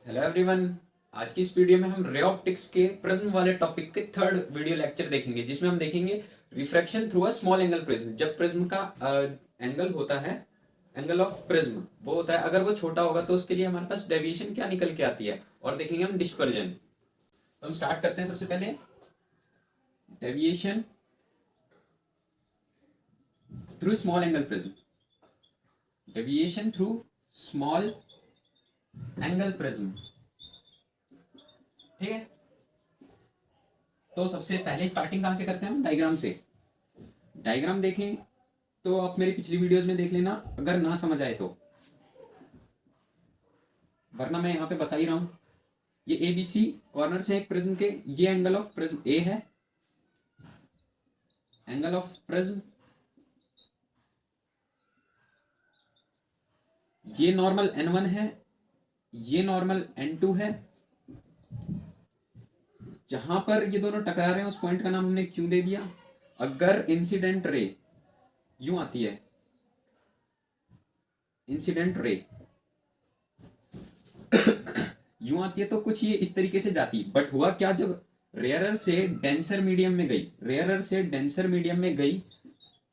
Hello everyone. आज की इस वीडियो में हम रे ऑप्टिक्स के प्रिज्म वाले टॉपिक के थर्ड वीडियो लेक्चर देखेंगे, जिसमें हम देखेंगे refraction through a small angle prism. जब प्रिज्म का एंगल होता है, एंगल ऑफ प्रिज्म वो होता है, अगर वो छोटा होगा तो उसके लिए हमारे पास डेविएशन क्या निकल के आती है, और देखेंगे हम डिस्पर्जन। तो हम स्टार्ट करते हैं सबसे पहले deviation through small angle prism. Deviation through small angle prism, ठीक है। तो सबसे पहले स्टार्टिंग कहां से करते हैं हम? डायग्राम से। डायग्राम देखें तो आप मेरी पिछली वीडियोस में देख लेना अगर ना समझ आए तो, वरना मैं यहां पे बता ही रहा हूं। ये एबीसी कॉर्नर से एक प्रिज्म के, ये एंगल ऑफ प्रिज्म ए है, एंगल ऑफ प्रिज्म, ये नॉर्मल n1 है, ये नॉर्मल n2 है। जहां पर ये दोनों टकरा रहे हैं उस पॉइंट का नाम हमने क्यों दे दिया। अगर इंसिडेंट रे यूं आती है, इंसिडेंट रे यूं आती है तो कुछ ये इस तरीके से जाती, बट हुआ क्या, जब रेयरर से डेंसर मीडियम में गई, रेयरर से डेंसर मीडियम में गई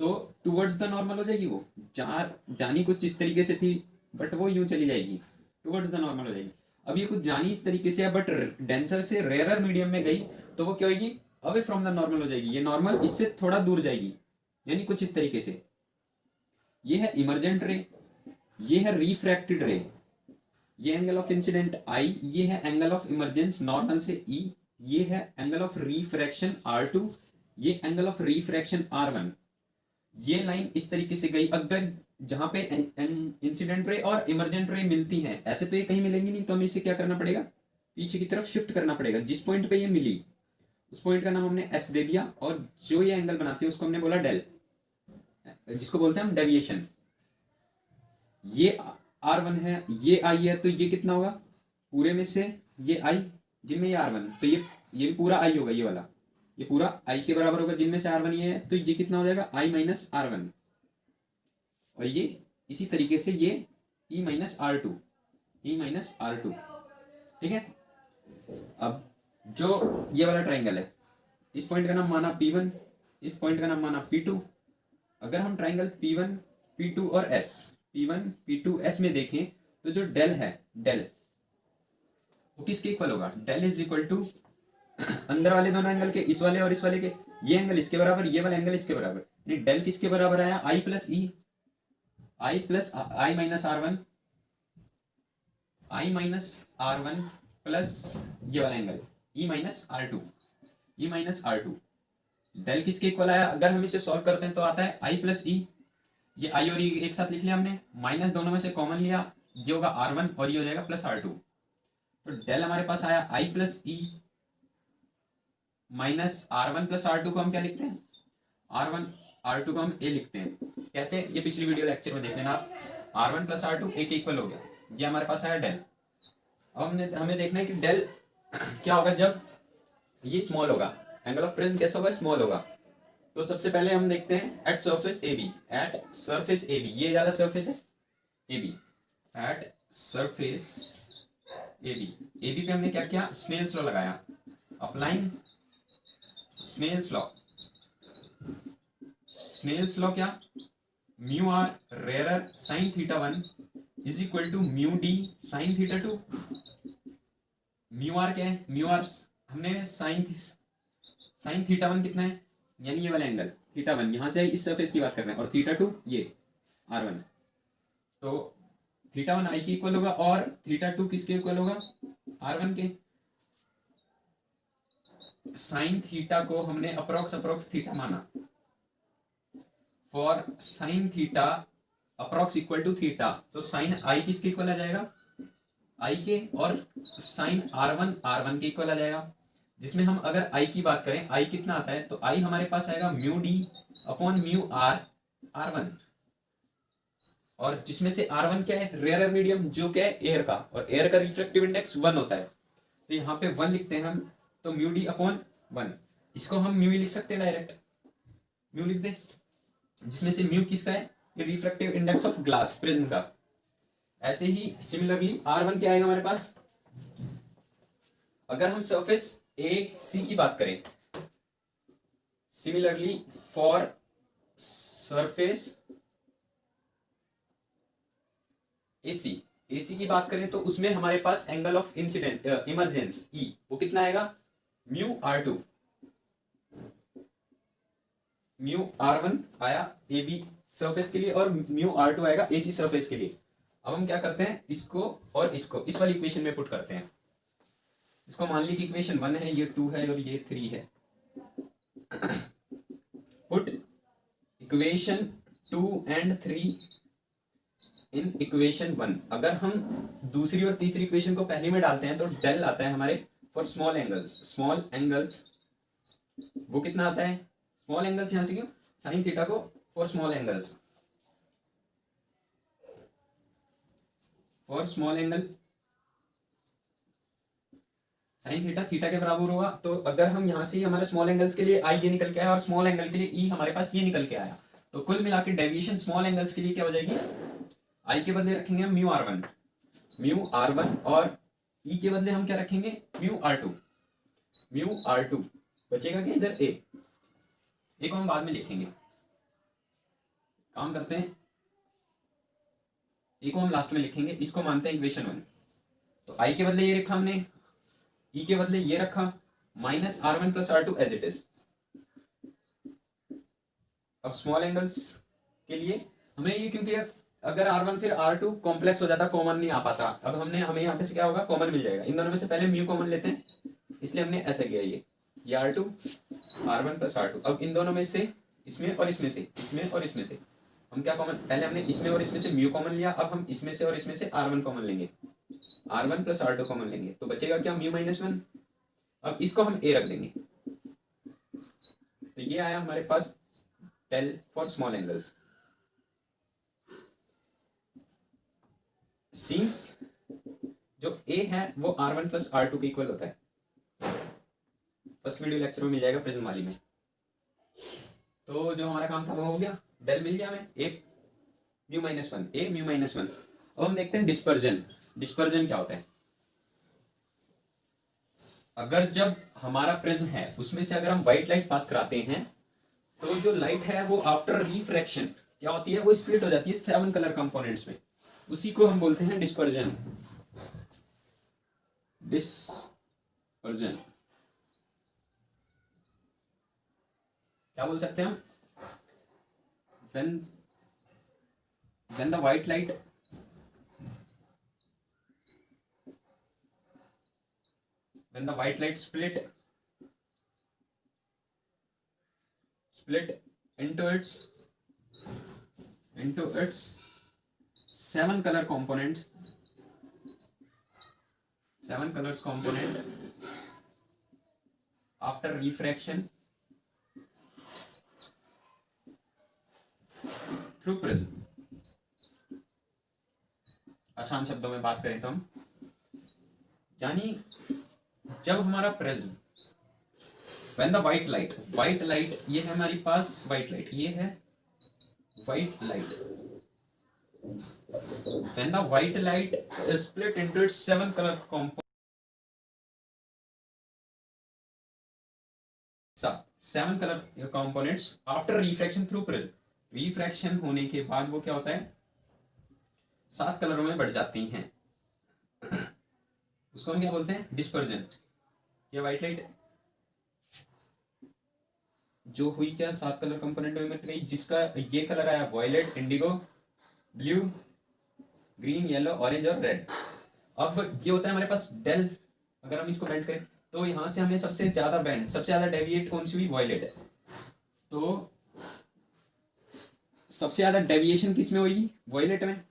तो टुवर्ड्स द नॉर्मल हो जाएगी। वो जानी कुछ इस तरीके से थी, बट वो यूं चली जाएगी, टुवर्ड्स द नॉर्मल हो जाएगी। अब ये कुछ जानी इस तरीके से है, बट डेंसर से रेयरर मीडियम में गई तो वो क्या होगी, अवे फ्रॉम द नॉर्मल हो जाएगी। ये नॉर्मल इससे थोड़ा दूर जाएगी, यानी कुछ इस तरीके से। ये है इमरजेंट रे, ये है रिफ्रैक्टेड रे, ये एंगल ऑफ इंसिडेंट आई, ये है एंगल ऑफ इमरजेंस नॉर्मल से ई, ये है एंगल ऑफ रिफ्रैक्शन R2, ये एंगल ऑफ रिफ्रैक्शन R1। ये लाइन इस तरीके से गई। अगर जहां पे इंसिडेंट रे और इमरजेंट रे मिलती हैं, ऐसे तो ये कहीं मिलेंगी नहीं, तो हमें इसे क्या करना पड़ेगा, पीछे की तरफ शिफ्ट करना पड़ेगा। जिस पॉइंट पे ये मिली उस पॉइंट का नाम हमने एस दे दिया, और जो ये एंगल बनाती है उसको हमने बोला डेल, जिसको बोलते हैं हम डेविएशन। ये R1 है, ये I है, तो ये कितना होगा पूरे में से, ये I जिनमें ये R1, तो ये भी पूरा I होगा, ये वाला ये पूरा I के बराबर होगा, जिनमें से R1 ये है, तो ये कितना हो जाएगा I माइनस R1, और ये इसी तरीके से ये E minus R2, E minus R2, ठीक है। अब जो ये वाला ट्राइंगल है, इस पॉइंट का नाम माना P1, इस पॉइंट का नाम माना P2। अगर हम ट्राइंगल P1 P2 और S, P1 P2 S में देखें तो जो डेल है, डेल वो किसके इक्वल होगा, डेल इज इक्वल टू अंदर वाले दोनों एंगल के, इस वाले और इस वाले के, ये एंगल इसके बराबर, ये वाला एंगल इसके बराबर। नहीं, डेल किसके बराबर आया, I plus e, I plus I minus R1, I minus R1 plus ये वाला angle E minus R2, E minus R2। Del किसके इक्वल आया, अगर हम इसे सॉल्व करते हैं तो आता है I प्लस ई, ये I और E एक साथ लिख लिया हमने, माइनस दोनों में से कॉमन लिया, ये होगा R1 और ये हो जाएगा प्लस R2। तो डेल हमारे पास आया I plus E minus R1 plus R2 को हम क्या लिखते हैं, R1 R2 को हम A लिखते हैं। कैसे, ये पिछली वीडियो लेक्चर में देख लेना आप। R1 प्लस R2 A के इक्वल हो गया, ये हमारे पास आया डेल। अब हमें देखना है कि डेल क्या होगा जब ये स्मॉल होगा, एंगल ऑफ प्रिज्म कैसा होगा, स्मॉल होगा। तो सबसे पहले हम देखते हैं at surface AB, at surface AB, ये ज्यादा सरफेस है AB, at surface AB, AB पे हमने क्या किया, स्नेल्स लॉ लगाया, applying Snell's law. Snell's law क्या, mu R rarer sine theta 1 is equal to mu D sine theta 2। Mu R क्या है, म्यू आर हमने साइन थीटा 1 कितना है, यानी ये वाला एंगल थीटा 1, यहां से इस सरफेस की बात कर रहे हैं, और थीटा 2 ये R1। तो थीटा 1 I के इक्वल होगा और थीटा 2 किसके इक्वल होगा, R1 के। साइन थीटा को हमने अप्रोक्स थीटा माना, for sine theta approx equal to theta, तो साइन I किसके इक्वल आ जाएगा, I के, और साइन R1 के इक्वल आ जाएगा। जिसमें हम अगर I की बात करें, I कितना आता है, तो I हमारे पास आएगा mu d upon mu r R1, और जिसमें से R1 क्या है, रेयर मीडियम, जो क्या है एयर का, और एयर का रिफ्रैक्टिव इंडेक्स 1 होता है, तो यहाँ पे 1 लिखते हैं हम, तो म्यू डी अपॉन 1, इसको हम म्यू ही लिख सकते हैं डायरेक्ट, म्यू लिख दे, जिसमें से म्यू किसका है, ये refractive index of glass prism का। ऐसे ही सिमिलरली R1 क्या आएगा हमारे पास, अगर हम सरफेस ए सी की बात करें, similarly for surface AC, AC की बात करें तो उसमें हमारे पास angle of incidence emergence E वो कितना आएगा, mu are two, mu are one आया ए बी सरफेस के लिए और म्यू आर टू आएगा एसी सरफेस के लिए। अब हम क्या करते हैं, इसको और इसको इस वाली इक्वेशन में पुट करते हैं। इसको मान ली कि इक्वेशन 1 है, ये 2 है और ये 3 है। Put equation 2 and 3 in equation 1। अगर हम दूसरी और तीसरी इक्वेशन को पहले में डालते हैं तो डेल आता है हमारे for small angles. Small angles वो कितना आता है, स्मॉल एंगल्स यहां से क्यों, साइन थीटा को for small angles, for small angle sine theta theta के बराबर होगा। तो अगर हम यहां से हमारे स्मॉल एंगल्स के लिए आई ये निकल के आया और स्मॉल एंगल के लिए ई हमारे पास ये निकल के आया, तो कुल मिला के डेविएशन स्मॉल एंगल्स के लिए क्या हो जाएगी, आई के बदले रखेंगे हम mu are one, mu are one, और ई के बदले हम क्या रखेंगे, mu are two, mu are two. बचेगा क्या इधर ए को हम बाद में लिखेंगे। काम करते हैं, ए को हम लास्ट में लिखेंगे, इसको मानते हैं इक्वेशन 1। तो आई के बदले ये रखा हमने, ई के बदले ये रखा, minus r one plus r two as it is. अब स्मॉल एंगल्स के लिए हमने ये क्योंकि अगर R1 फिर R2 कॉम्प्लेक्स हो जाता, कॉमन नहीं आ पाता। अब हमें यहाँ पे से क्या होगा, कॉमन मिल जाएगा। इन दोनों में से पहले म्यू कॉमन लेते हैं, इसलिए हमने ऐसा किया ये R2 R1 प्लस R2। अब इन दोनों में से इसमें और इसमें से, इसमें और इसमें से हम क्या कॉमन, पहले हमने इसमें और इसमें से म्यू कॉमन लिया, अब हम इसमें से और इसमें से R1 कॉमन लेंगे, R1 प्लस R2 कॉमन लेंगे, तो बचेगा क्या, म्यू माइनस 1। अब इसको हम ए रख देंगे, तो ये आया हमारे पास del for small angles. Since जो ए है वो R1 प्लस R2 के इक्वल होता है, फर्स्ट वीडियो लेक्चर में मिल जाएगा प्रिज्म वाली में। तो जो हमारा काम था वो हो गया, डेल मिल गया हमें, ए म्यू माइनस 1, ए म्यू माइनस 1। अब हम देखते हैं डिस्पर्जन। डिस्पर्जन क्या होता है, अगर जब हमारा प्रिज्म है उसमें से अगर हम व्हाइट लाइट पास कराते हैं तो जो लाइट है वो आफ्टर रिफ्रैक्शन क्या होती है, वो स्प्लिट हो जाती है 7 कलर कंपोनेंट्स में, उसी को हम बोलते हैं डिस्पर्जन। डिस्पर्जन क्या बोल सकते हैं हम, when the white light split into its 7 color component, 7 colors component after refraction through prism। आसान शब्दों में बात करें तो हम यानी जब हमारा prism when the white light ये है हमारी पास white light, ये है white light, when the white light is split into its 7 color components, 7 color components after refraction through prism। Refraction होने के बाद वो क्या होता है, 7 कलरों में बढ़ जाती हैं, उसको हम क्या बोलते हैं, डिस्पर्जन। ये व्हाइट लाइट जो हुई क्या 7 कलर कंपोनेंट में बट गई, जिसका ये कलर आया violet, indigo, blue, green, yellow, orange और रेड। अब ये होता है हमारे पास डेल, अगर हम इसको बेंड करें तो यहां से हमें सबसे ज्यादा बेंड, सबसे ज्यादा डेविएट कौन सी हुई, वायलेट। तो सबसे ज्यादा डेविएशन किसमें हुई, वायलेट में,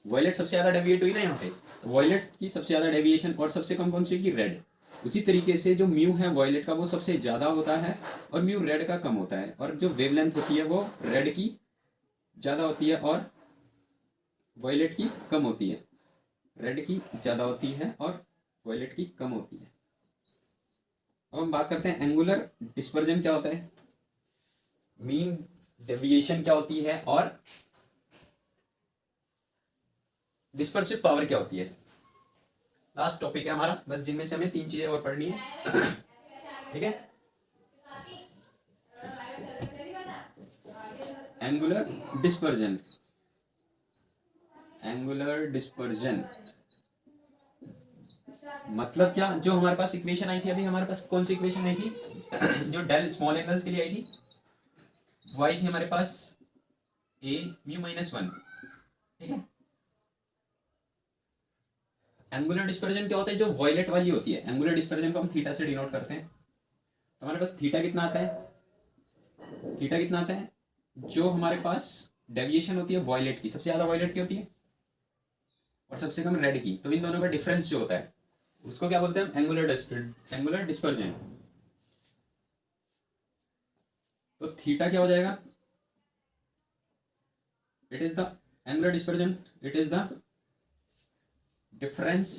वायलेट सबसे ज्यादा डेविएट हुई ना यहाँ पे, तो वायलेट की सबसे ज्यादा डेविएशन, और सबसे कम कौन सी की, रेड। उसी तरीके से जो म्यू है वायलेट का वो सबसे ज्यादा होता है और म्यू रेड का कम होता है, और जो वेवलेंथ होती है वो रेड की ज्यादा होती है और वायलेट की कम होती है, रेड की ज्यादा होती है और वायलेट की कम होती है। अब हम बात करते हैं एंगुलर डिस्पर्जन क्या होता है, मीन डेविएशन क्या होती है और डिस्पर्सिव पावर क्या होती है। लास्ट टॉपिक है हमारा, बस जिनमें से हमें 3 चीजें और पढ़नी है। ठीक है, एंगुलर डिस्पर्जन। एंगुलर डिस्पर्जन मतलब क्या, जो हमारे पास इक्वेशन आई थी अभी, हमारे पास कौन सी इक्वेशन आई थी जो डेल स्मॉल एंगल्स के लिए आई थी, वो आई थी हमारे पास ए म्यू माइनस 1। ठीक है, एंगुलर डिस्पर्जन क्या होता है, जो वॉयलेट वाली होती है, एंगुलर डिस्पर्जन को हम थीटा से डिनोट करते हैं। तो हमारे पास थीटा कितना आता है, थीटा कितना आता है, जो हमारे पास डेविएशन होती है वॉयलेट की, सबसे ज्यादा वॉयलेट की होती है और सबसे कम रेड की, तो इन दोनों का डिफरेंस जो होता है उसको क्या बोलते हैं हम, एंगुलर डिस्पर्जन। तो थीटा क्या हो जाएगा, it is the angular dispersion, it is the difference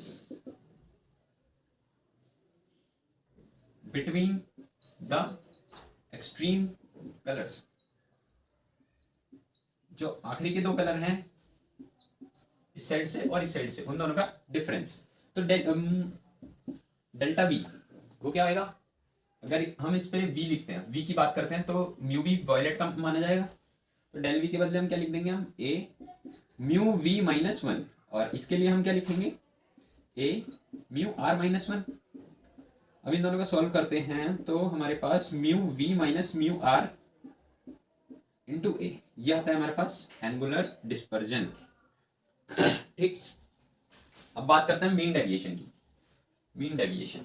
between the extreme colours, जो आखिरी के दो कलर हैं इस साइड से और इस साइड से, उन दोनों का डिफरेंस। तो डेल्टा वी वो क्या आएगा, अगर हम इस पे वी लिखते हैं, वी की बात करते हैं, तो म्यू वी वॉयलेट का माना जाएगा। तो डेल वी के बदले हम क्या लिख देंगे, हम ए म्यू वी माइनस 1, और इसके लिए हम क्या लिखेंगे, ए म्यू आर माइनस 1। अब इन दोनों को सॉल्व करते हैं तो हमारे पास mu V minus mu R into A, ये आता है हमारे पास एंगुलर डिस्पर्जन। ठीक, अब बात करते हैं मीन डेविएशन की। मीन डेविएशन,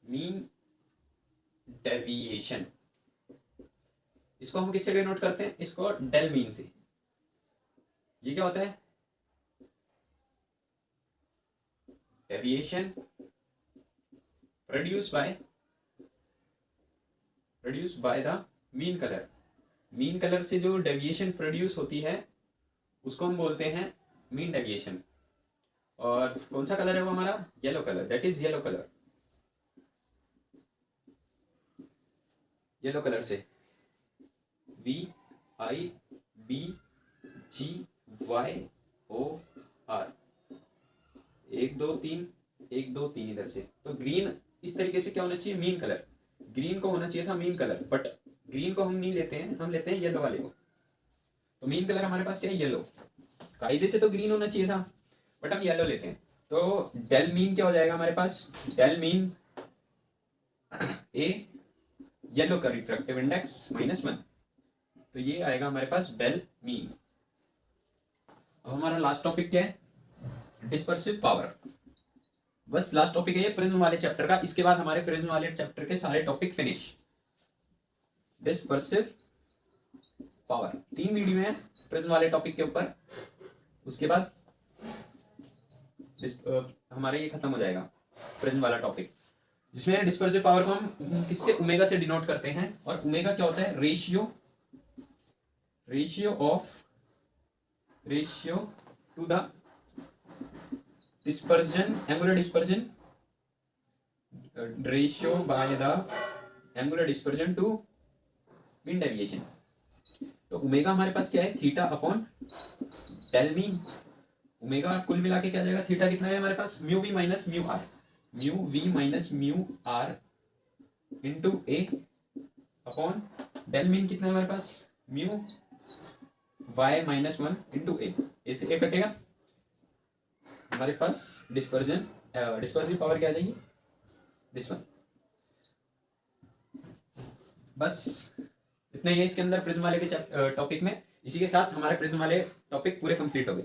मीन डेविएशन इसको हम किससे डिनोट करते हैं, इसको डेल मीन से। ये क्या होता है, deviation produce by the mean colour. Mean colour से जो डेविएशन प्रोड्यूस होती है उसको हम बोलते हैं मीन डेविएशन। और कौन सा कलर है वो हमारा, yellow colour, that is yellow colour. Yellow colour से VIBGYOR, 1 2 3 1 2 3 इधर से। तो ग्रीन इस तरीके से क्या होना चाहिए, मीन कलर, ग्रीन को होना चाहिए था मीन कलर, बट ग्रीन को हम नहीं लेते हैं, हम लेते हैं येलो वाले को। तो मीन कलर हमारे पास क्या है, येलो। कायदे से तो ग्रीन होना चाहिए था, बट हम येलो लेते हैं। तो डेल मीन क्या हो जाएगा हमारे पास, डेल मीन ए येलो का रिफ्रैक्टिव इंडेक्स -1, तो ये आएगा हमारे पास डेल मीन। अब हमारा लास्ट टॉपिक क्या है, डिस्पर्सिव पावर। बस लास्ट टॉपिक है ये प्रिज्म वाले चैप्टर का, इसके बाद हमारे प्रिज्म वाले चैप्टर के सारे topic finish. Dispersive power 3 video है प्रिज्म वाले टॉपिक के ऊपर, उसके बाद हमारा ये खत्म हो जाएगा प्रिज्म वाला टॉपिक, जिसमें डिस्पर्सिव पावर को हम किससे, ओमेगा से डिनोट करते हैं। और ओमेगा क्या होता है, ratio to the dispersion, angular dispersion, ratio by the angular dispersion to mean deviation. तो ओमेगा हमारे पास क्या है, theta upon del mean. Omega कुल मिला के क्या जाएगा, थीटा कितना है हमारे पास, mu V minus mu R, mu V minus mu R into A upon del mean कितना है हमारे पास, mu Y minus 1 into A से ए कटेगा, हमारे पास डिस्पर्सिव पावर क्या आ जाएगी, दिस वन। बस इतना ही है इसके अंदर प्रिज्म वाले के टॉपिक में। इसी के साथ हमारे प्रिज्म वाले टॉपिक पूरे कंप्लीट हो गए।